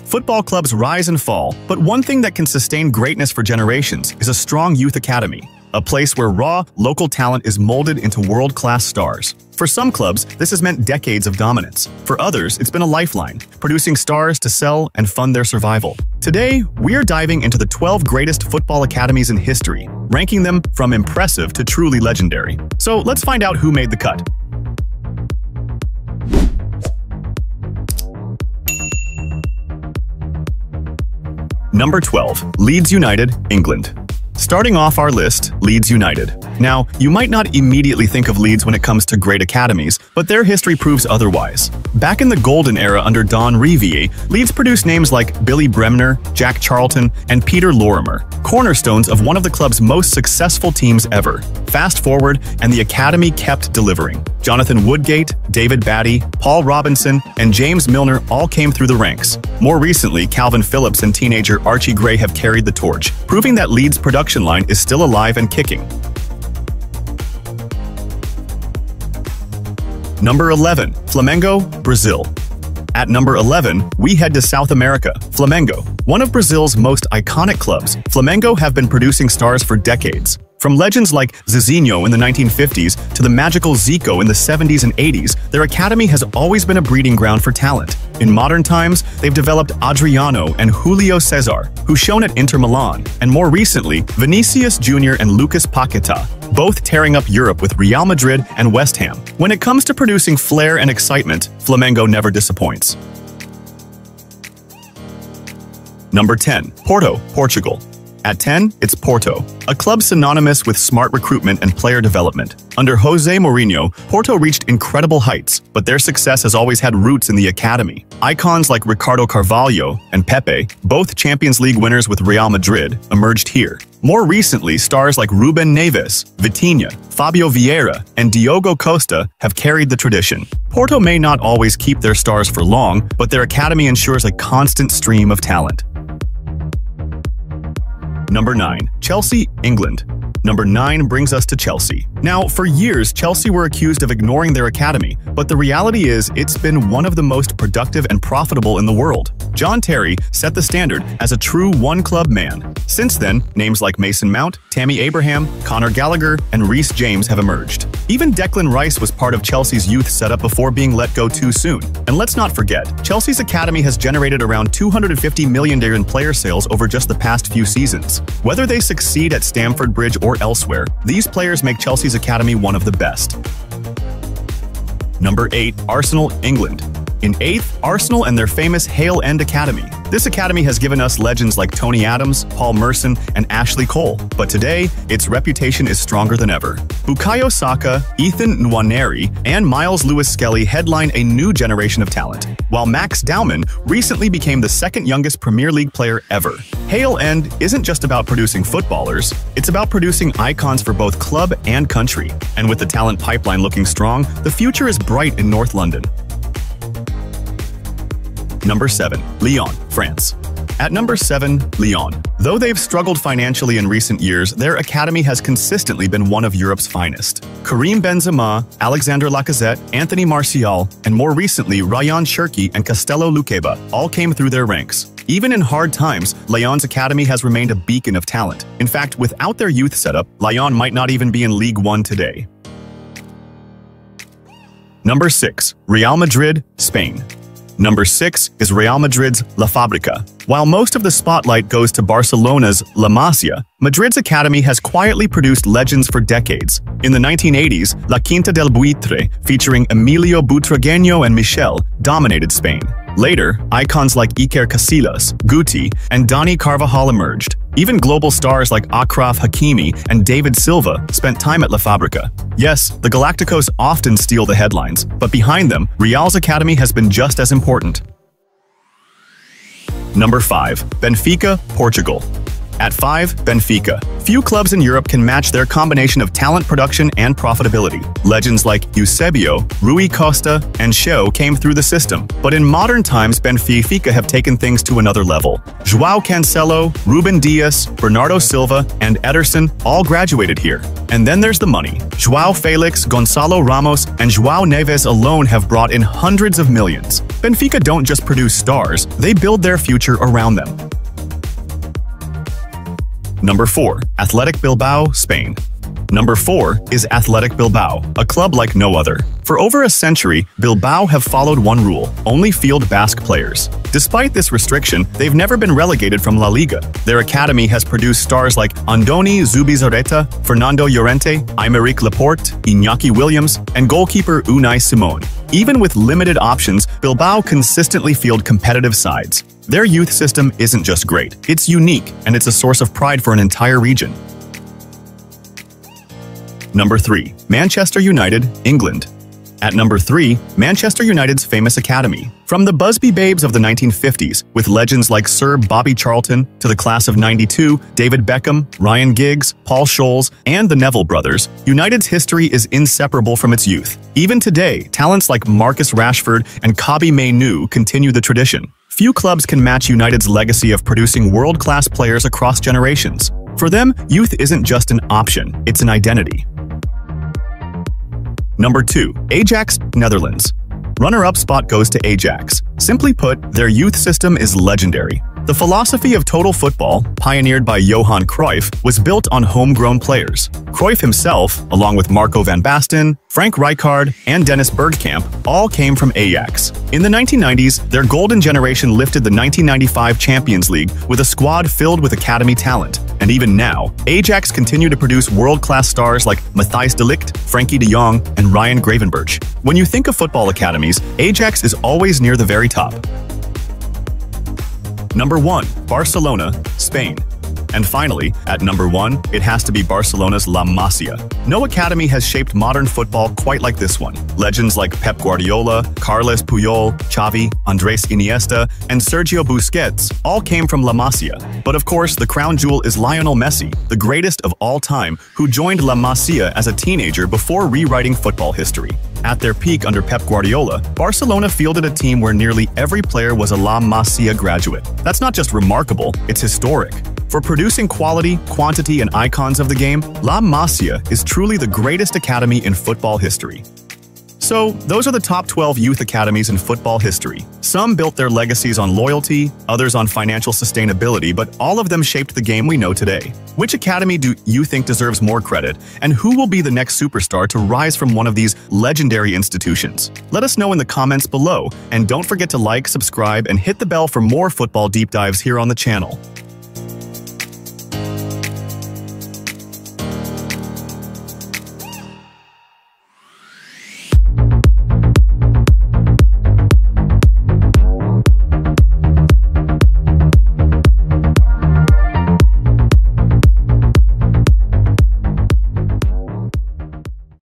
Football clubs rise and fall, but one thing that can sustain greatness for generations is a strong youth academy, a place where raw, local talent is molded into world-class stars. For some clubs, this has meant decades of dominance. For others, it's been a lifeline, producing stars to sell and fund their survival. Today, we're diving into the 12 greatest football academies in history, ranking them from impressive to truly legendary. So let's find out who made the cut. Number 12. Leeds United, England. Starting off our list, Leeds United. Now, you might not immediately think of Leeds when it comes to great academies, but their history proves otherwise. Back in the golden era under Don Revie, Leeds produced names like Billy Bremner, Jack Charlton, and Peter Lorimer, cornerstones of one of the club's most successful teams ever. Fast forward, and the academy kept delivering. Jonathan Woodgate, David Batty, Paul Robinson, and James Milner all came through the ranks. More recently, Calvin Phillips and teenager Archie Gray have carried the torch, proving that Leeds' production line is still alive and kicking. Number 11. Flamengo, Brazil. At number 11, we head to South America. Flamengo, one of Brazil's most iconic clubs, Flamengo have been producing stars for decades. From legends like Zizinho in the 1950s to the magical Zico in the 70s and 80s, their academy has always been a breeding ground for talent. In modern times, they've developed Adriano and Julio Cesar, who shone at Inter Milan, and more recently, Vinicius Jr. and Lucas Paquetá, both tearing up Europe with Real Madrid and West Ham. When it comes to producing flair and excitement, Flamengo never disappoints. Number 10. Porto, Portugal. At 10, it's Porto, a club synonymous with smart recruitment and player development. Under Jose Mourinho, Porto reached incredible heights, but their success has always had roots in the academy. Icons like Ricardo Carvalho and Pepe, both Champions League winners with Real Madrid, emerged here. More recently, stars like Ruben Neves, Vitinha, Fabio Vieira, and Diogo Costa have carried the tradition. Porto may not always keep their stars for long, but their academy ensures a constant stream of talent. Number 9. Chelsea, England. Number 9 brings us to Chelsea. Now, for years, Chelsea were accused of ignoring their academy, but the reality is it's been one of the most productive and profitable in the world. John Terry set the standard as a true one-club man. Since then, names like Mason Mount, Tammy Abraham, Conor Gallagher, and Reece James have emerged. Even Declan Rice was part of Chelsea's youth setup before being let go too soon. And let's not forget, Chelsea's academy has generated around $250 million in player sales over just the past few seasons. Whether they succeed at Stamford Bridge or elsewhere, these players make Chelsea's academy one of the best. Number 8. Arsenal, England. In 8th, Arsenal and their famous Hale End Academy. This academy has given us legends like Tony Adams, Paul Merson, and Ashley Cole, but today, its reputation is stronger than ever. Bukayo Saka, Ethan Nwaneri, and Miles Lewis-Skelly headline a new generation of talent, while Max Dowman recently became the second youngest Premier League player ever. Hale End isn't just about producing footballers, it's about producing icons for both club and country. And with the talent pipeline looking strong, the future is bright in North London. Number 7. Lyon, France. At number 7, Lyon. Though they've struggled financially in recent years, their academy has consistently been one of Europe's finest. Karim Benzema, Alexander Lacazette, Anthony Martial, and more recently Ryan Cherki and Castello Luqueba all came through their ranks. Even in hard times, Lyon's academy has remained a beacon of talent. In fact, without their youth setup, Lyon might not even be in League One today. Number 6. Real Madrid, Spain. Number 6 is Real Madrid's La Fábrica. While most of the spotlight goes to Barcelona's La Masia, Madrid's academy has quietly produced legends for decades. In the 1980s, La Quinta del Buitre, featuring Emilio Butragueño and Michel, dominated Spain. Later, icons like Iker Casillas, Guti, and Dani Carvajal emerged. Even global stars like Achraf Hakimi and David Silva spent time at La Fábrica. Yes, the Galacticos often steal the headlines, but behind them, Real's academy has been just as important. Number 5. Benfica, Portugal. At 5, Benfica. Few clubs in Europe can match their combination of talent production and profitability. Legends like Eusebio, Rui Costa, and Show came through the system, but in modern times Benfica have taken things to another level. João Cancelo, Ruben Dias, Bernardo Silva, and Ederson all graduated here. And then there's the money. João Felix, Gonçalo Ramos, and João Neves alone have brought in hundreds of millions. Benfica don't just produce stars, they build their future around them. Number 4. Athletic Bilbao, Spain. Number 4 is Athletic Bilbao, a club like no other. For over a century, Bilbao have followed one rule: only field Basque players. Despite this restriction, they've never been relegated from La Liga. Their academy has produced stars like Andoni Zubizarreta, Fernando Llorente, Aymeric Laporte, Iñaki Williams, and goalkeeper Unai Simon. Even with limited options, Bilbao consistently field competitive sides. Their youth system isn't just great, it's unique, and it's a source of pride for an entire region. Number 3. Manchester United, England. At number 3, Manchester United's famous academy. From the Busby Babes of the 1950s, with legends like Sir Bobby Charlton, to the class of '92, David Beckham, Ryan Giggs, Paul Scholes, and the Neville brothers, United's history is inseparable from its youth. Even today, talents like Marcus Rashford and Kobbie Mainoo continue the tradition. Few clubs can match United's legacy of producing world-class players across generations. For them, youth isn't just an option, it's an identity. Number 2. Ajax, Netherlands. Runner-up spot goes to Ajax. Simply put, their youth system is legendary. The philosophy of total football, pioneered by Johan Cruyff, was built on homegrown players. Cruyff himself, along with Marco van Basten, Frank Rijkaard, and Dennis Bergkamp, all came from Ajax. In the 1990s, their golden generation lifted the 1995 Champions League with a squad filled with academy talent. And even now, Ajax continue to produce world-class stars like Matthijs de Ligt, Frankie de Jong, and Ryan Gravenberch. When you think of football academies, Ajax is always near the very top. Number 1. Barcelona, Spain. And finally, at number 1, it has to be Barcelona's La Masia. No academy has shaped modern football quite like this one. Legends like Pep Guardiola, Carles Puyol, Xavi, Andres Iniesta, and Sergio Busquets all came from La Masia. But of course, the crown jewel is Lionel Messi, the greatest of all time, who joined La Masia as a teenager before rewriting football history. At their peak under Pep Guardiola, Barcelona fielded a team where nearly every player was a La Masia graduate. That's not just remarkable, it's historic. For producing quality, quantity, and icons of the game, La Masia is truly the greatest academy in football history. So, those are the top 12 youth academies in football history. Some built their legacies on loyalty, others on financial sustainability, but all of them shaped the game we know today. Which academy do you think deserves more credit, and who will be the next superstar to rise from one of these legendary institutions? Let us know in the comments below, and don't forget to like, subscribe, and hit the bell for more football deep dives here on the channel.